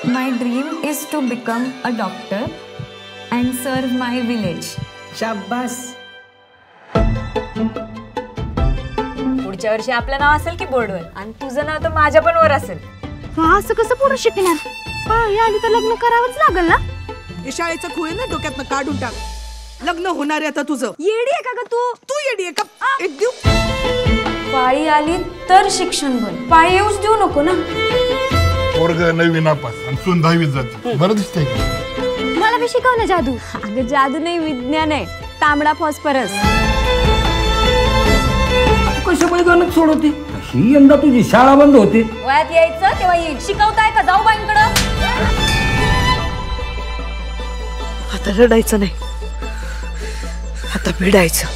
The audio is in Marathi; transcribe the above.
My dream is to become a doctor and serve my village. शाबास. पुढच्या वर्षी आपलं नाव असेल की बोर्डवर आणि तुझं नाव तर माझ्या पण वर असेल. असं कसं पोरं शिकणार? आली तर लग्न करावंच लागल ना. हे शाळेचं खुळे ना डोक्यातनं काढून टाक. लग्न होणार आहे आता तुझं. येडी आहे का ग तू? तू येडी आहे का? एक देऊ. पाळी आली तर शिक्षण बंद. पाळी येऊच देऊ नको ना. वर्ग 9वी नापास आणि सून 10वीत जाते. बरं दिसतंय का? मला बी शिकव ना जादू. अगं जादू नाही, विज्ञान आहे. तांबडा फॉस्फरस. कशामुळे गाणं सोडवते? ही यंदा तुझी शाळा बंद होते. वयात यायचं तेव्हा येईल. शिकवताय का? जाऊ बाईंकडं. आता रडायचं नाही, आता भिडायचं.